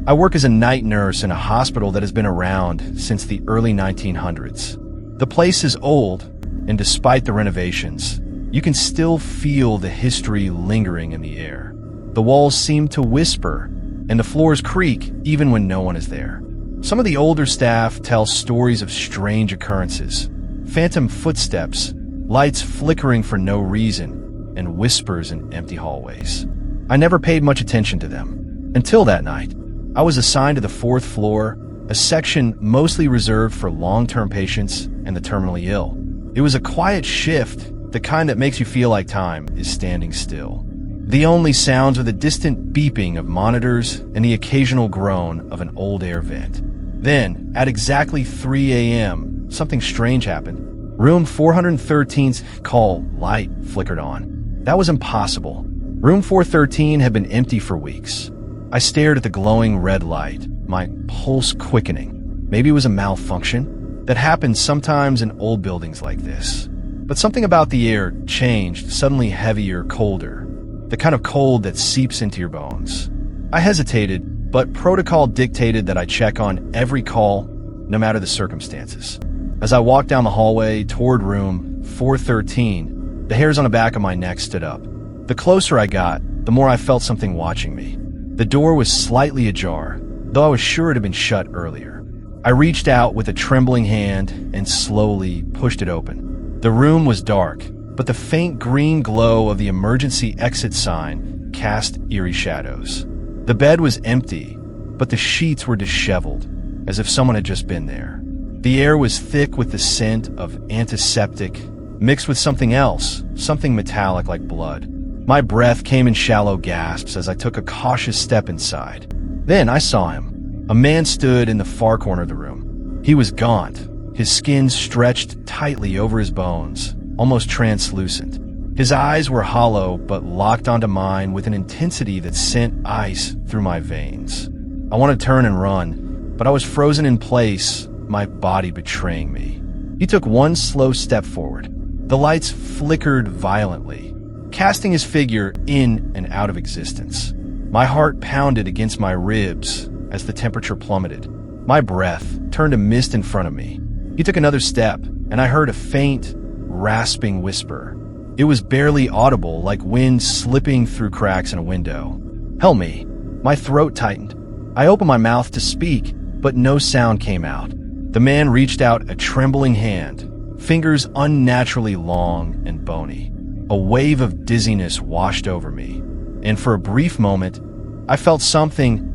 I work as a night nurse in a hospital that has been around since the early 1900s. The place is old, and despite the renovations, you can still feel the history lingering in the air. The walls seem to whisper, and the floors creak even when no one is there. Some of the older staff tell stories of strange occurrences, phantom footsteps, lights flickering for no reason, and whispers in empty hallways. I never paid much attention to them. Until that night, I was assigned to the 4th floor, a section mostly reserved for long-term patients and the terminally ill. It was a quiet shift, the kind that makes you feel like time is standing still. The only sounds are the distant beeping of monitors and the occasional groan of an old air vent. Then, at exactly 3 a.m., something strange happened. Room 413's call light flickered on. That was impossible. Room 413 had been empty for weeks. I stared at the glowing red light, my pulse quickening. Maybe it was a malfunction that happens sometimes in old buildings like this. But something about the air changed, suddenly heavier, colder. The kind of cold that seeps into your bones. I hesitated, but protocol dictated that I check on every call, no matter the circumstances. As I walked down the hallway toward room 413, the hairs on the back of my neck stood up. The closer I got, the more I felt something watching me. The door was slightly ajar, though I was sure it had been shut earlier. I reached out with a trembling hand and slowly pushed it open. The room was dark, but the faint green glow of the emergency exit sign cast eerie shadows. The bed was empty, but the sheets were disheveled, as if someone had just been there. The air was thick with the scent of antiseptic, mixed with something else, something metallic like blood. My breath came in shallow gasps as I took a cautious step inside. Then I saw him. A man stood in the far corner of the room. He was gaunt, his skin stretched tightly over his bones, almost translucent. His eyes were hollow but locked onto mine with an intensity that sent ice through my veins. I wanted to turn and run, but I was frozen in place, my body betraying me. He took one slow step forward. The lights flickered violently, casting his figure in and out of existence. My heart pounded against my ribs as the temperature plummeted. My breath turned to mist in front of me. He took another step, and I heard a faint, rasping whisper. It was barely audible, like wind slipping through cracks in a window. "Help me." My throat tightened. I opened my mouth to speak, but no sound came out. The man reached out a trembling hand, fingers unnaturally long and bony. A wave of dizziness washed over me, and for a brief moment, I felt something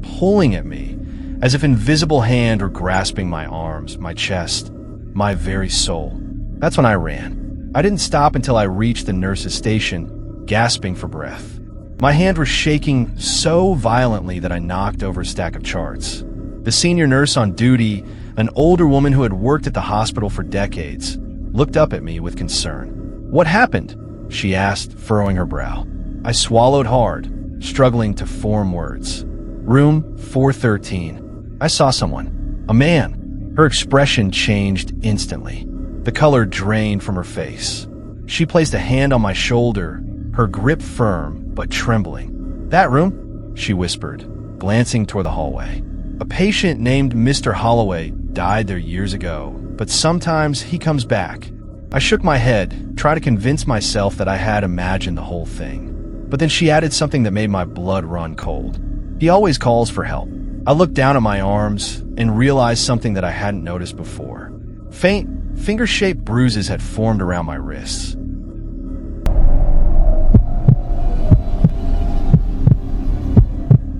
pulling at me, as if invisible hand were grasping my arms, my chest, my very soul. That's when I ran. I didn't stop until I reached the nurse's station, gasping for breath. My hand was shaking so violently that I knocked over a stack of charts. The senior nurse on duty, an older woman who had worked at the hospital for decades, looked up at me with concern. "What happened?" she asked, furrowing her brow. I swallowed hard, struggling to form words. Room 413. I saw someone. A man. Her expression changed instantly. The color drained from her face. She placed a hand on my shoulder, her grip firm but trembling. "That room?" she whispered, glancing toward the hallway. "A patient named Mr. Holloway died there years ago, but sometimes he comes back." I shook my head, trying to convince myself that I had imagined the whole thing. But then she added something that made my blood run cold. "He always calls for help." I looked down at my arms and realized something that I hadn't noticed before. Faint, finger-shaped bruises had formed around my wrists.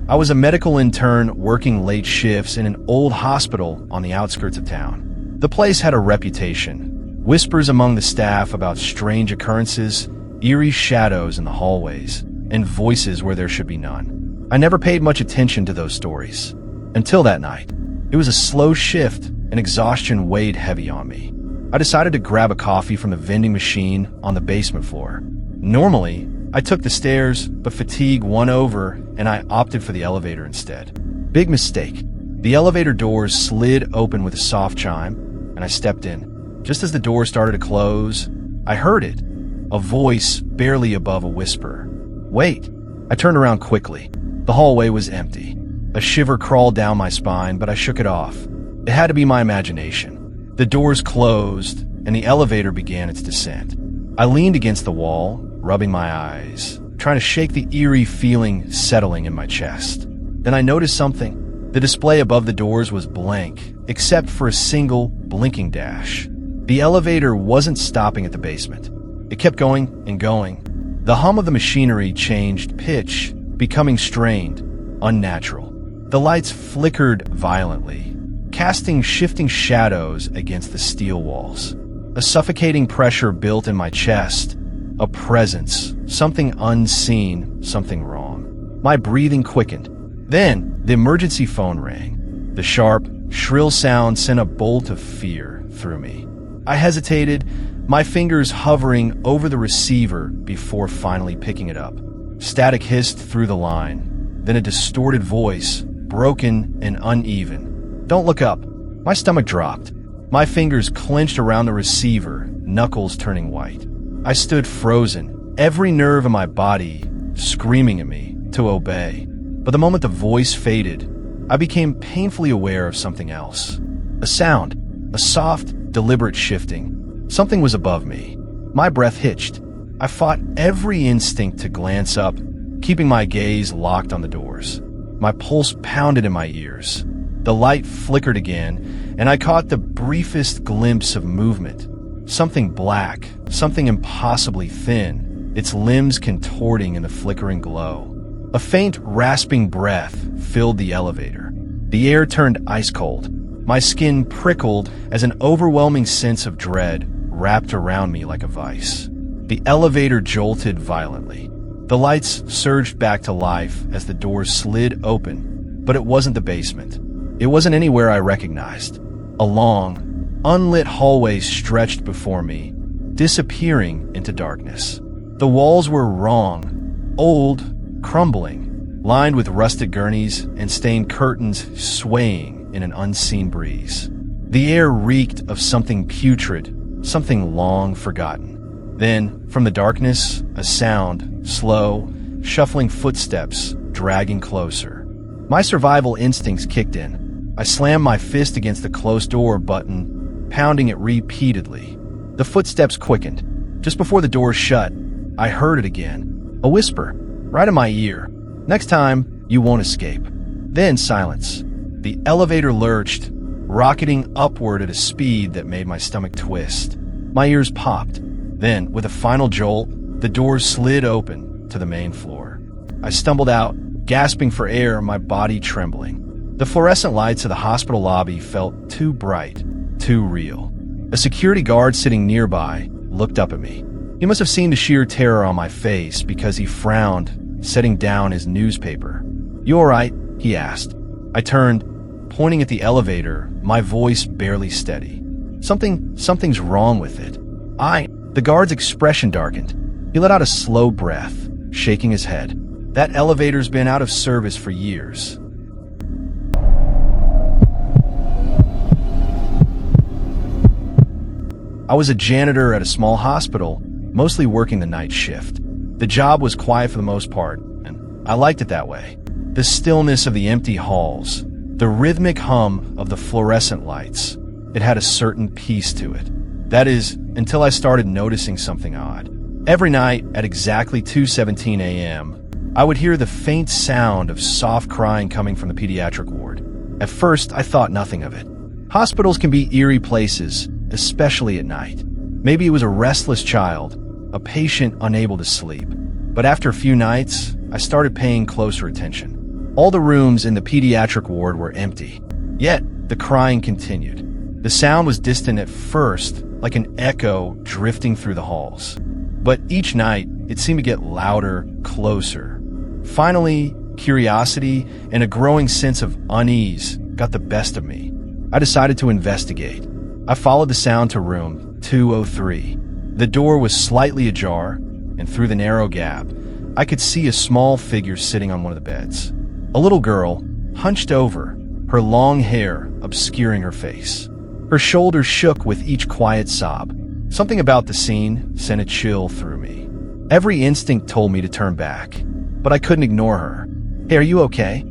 I was a medical intern working late shifts in an old hospital on the outskirts of town. The place had a reputation. Whispers among the staff about strange occurrences, eerie shadows in the hallways, and voices where there should be none. I never paid much attention to those stories. Until that night. It was a slow shift, and exhaustion weighed heavy on me. I decided to grab a coffee from the vending machine on the basement floor. Normally, I took the stairs, but fatigue won over, and I opted for the elevator instead. Big mistake. The elevator doors slid open with a soft chime, and I stepped in. Just as the door started to close, I heard it, a voice barely above a whisper. "Wait." I turned around quickly. The hallway was empty. A shiver crawled down my spine, but I shook it off. It had to be my imagination. The doors closed, and the elevator began its descent. I leaned against the wall, rubbing my eyes, trying to shake the eerie feeling settling in my chest. Then I noticed something. The display above the doors was blank, except for a single blinking dash. The elevator wasn't stopping at the basement. It kept going and going. The hum of the machinery changed pitch, becoming strained, unnatural. The lights flickered violently, casting shifting shadows against the steel walls. A suffocating pressure built in my chest, a presence, something unseen, something wrong. My breathing quickened. Then, the emergency phone rang. The sharp, shrill sound sent a bolt of fear through me. I hesitated, my fingers hovering over the receiver before finally picking it up. Static hissed through the line, then a distorted voice, broken and uneven. "Don't look up." My stomach dropped. My fingers clenched around the receiver, knuckles turning white. I stood frozen, every nerve in my body screaming at me to obey. But the moment the voice faded, I became painfully aware of something else. A sound, a soft, deliberate shifting. Something was above me. My breath hitched. I fought every instinct to glance up, keeping my gaze locked on the doors. My pulse pounded in my ears. The light flickered again, and I caught the briefest glimpse of movement. Something black, something impossibly thin, its limbs contorting in the flickering glow. A faint, rasping breath filled the elevator. The air turned ice cold. My skin prickled as an overwhelming sense of dread wrapped around me like a vice. The elevator jolted violently. The lights surged back to life as the doors slid open, but it wasn't the basement. It wasn't anywhere I recognized. A long, unlit hallway stretched before me, disappearing into darkness. The walls were wrong, old, crumbling, lined with rusted gurneys and stained curtains swaying in an unseen breeze. The air reeked of something putrid, something long forgotten. Then, from the darkness, a sound, slow, shuffling footsteps, dragging closer. My survival instincts kicked in. I slammed my fist against the closed door button, pounding it repeatedly. The footsteps quickened. Just before the door shut, I heard it again. A whisper, right in my ear. "Next time, you won't escape." Then silence. The elevator lurched, rocketing upward at a speed that made my stomach twist. My ears popped. Then, with a final jolt, the doors slid open to the main floor. I stumbled out, gasping for air, my body trembling. The fluorescent lights of the hospital lobby felt too bright, too real. A security guard sitting nearby looked up at me. He must have seen the sheer terror on my face because he frowned, setting down his newspaper. "You all right?" he asked. I turned, pointing at the elevator, my voice barely steady. Something's wrong with it." The guard's expression darkened. He let out a slow breath, shaking his head. "That elevator's been out of service for years." I was a janitor at a small hospital, mostly working the night shift. The job was quiet for the most part, and I liked it that way. The stillness of the empty halls, the rhythmic hum of the fluorescent lights, it had a certain peace to it. That is, until I started noticing something odd. Every night at exactly 2:17 a.m., I would hear the faint sound of soft crying coming from the pediatric ward. At first, I thought nothing of it. Hospitals can be eerie places, especially at night. Maybe it was a restless child, a patient unable to sleep. But after a few nights, I started paying closer attention. All the rooms in the pediatric ward were empty. Yet, the crying continued. The sound was distant at first, like an echo drifting through the halls. But each night, it seemed to get louder, closer. Finally, curiosity and a growing sense of unease got the best of me. I decided to investigate. I followed the sound to room 203. The door was slightly ajar, and through the narrow gap, I could see a small figure sitting on one of the beds. A little girl, hunched over, her long hair obscuring her face. Her shoulders shook with each quiet sob. Something about the scene sent a chill through me. Every instinct told me to turn back, but I couldn't ignore her. "Hey, are you okay?"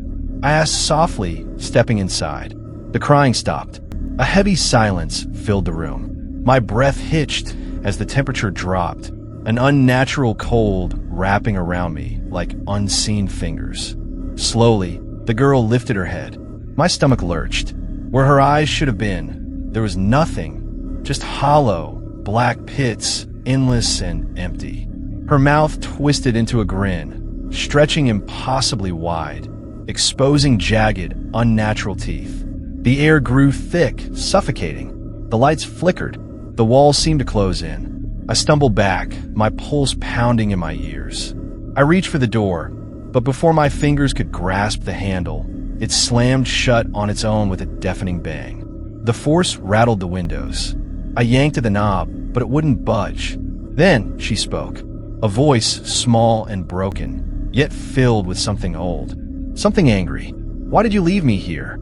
I asked softly, stepping inside. The crying stopped. A heavy silence filled the room. My breath hitched as the temperature dropped, an unnatural cold wrapping around me like unseen fingers. Slowly, the girl lifted her head. My stomach lurched. Where her eyes should have been, there was nothing, just hollow, black pits, endless and empty. Her mouth twisted into a grin, stretching impossibly wide, exposing jagged, unnatural teeth. The air grew thick, suffocating. The lights flickered. The walls seemed to close in. I stumbled back, my pulse pounding in my ears. I reached for the door, but before my fingers could grasp the handle, it slammed shut on its own with a deafening bang. The force rattled the windows. I yanked at the knob, but it wouldn't budge. Then she spoke, a voice small and broken, yet filled with something old, something angry. Why did you leave me here?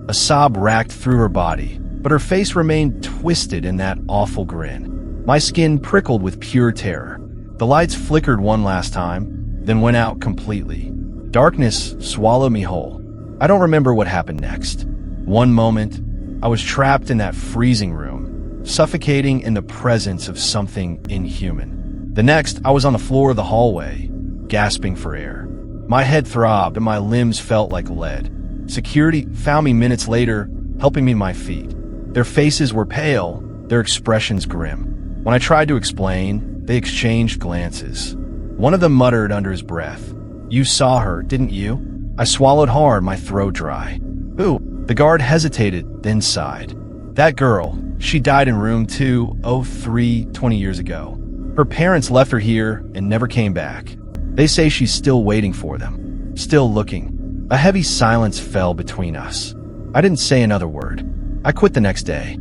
A sob racked through her body, but her face remained twisted in that awful grin. My skin prickled with pure terror. The lights flickered one last time, then went out completely. Darkness swallowed me whole. I don't remember what happened next. One moment, I was trapped in that freezing room, suffocating in the presence of something inhuman. The next, I was on the floor of the hallway, gasping for air. My head throbbed and my limbs felt like lead. Security found me minutes later, helping me to my feet. Their faces were pale, their expressions grim. When I tried to explain, they exchanged glances. One of them muttered under his breath, "You saw her, didn't you?" I swallowed hard, my throat dry. "Who?" The guard hesitated, then sighed. "That girl. She died in room 203 20 years ago. Her parents left her here and never came back. They say she's still waiting for them, still looking." A heavy silence fell between us. I didn't say another word. I quit the next day.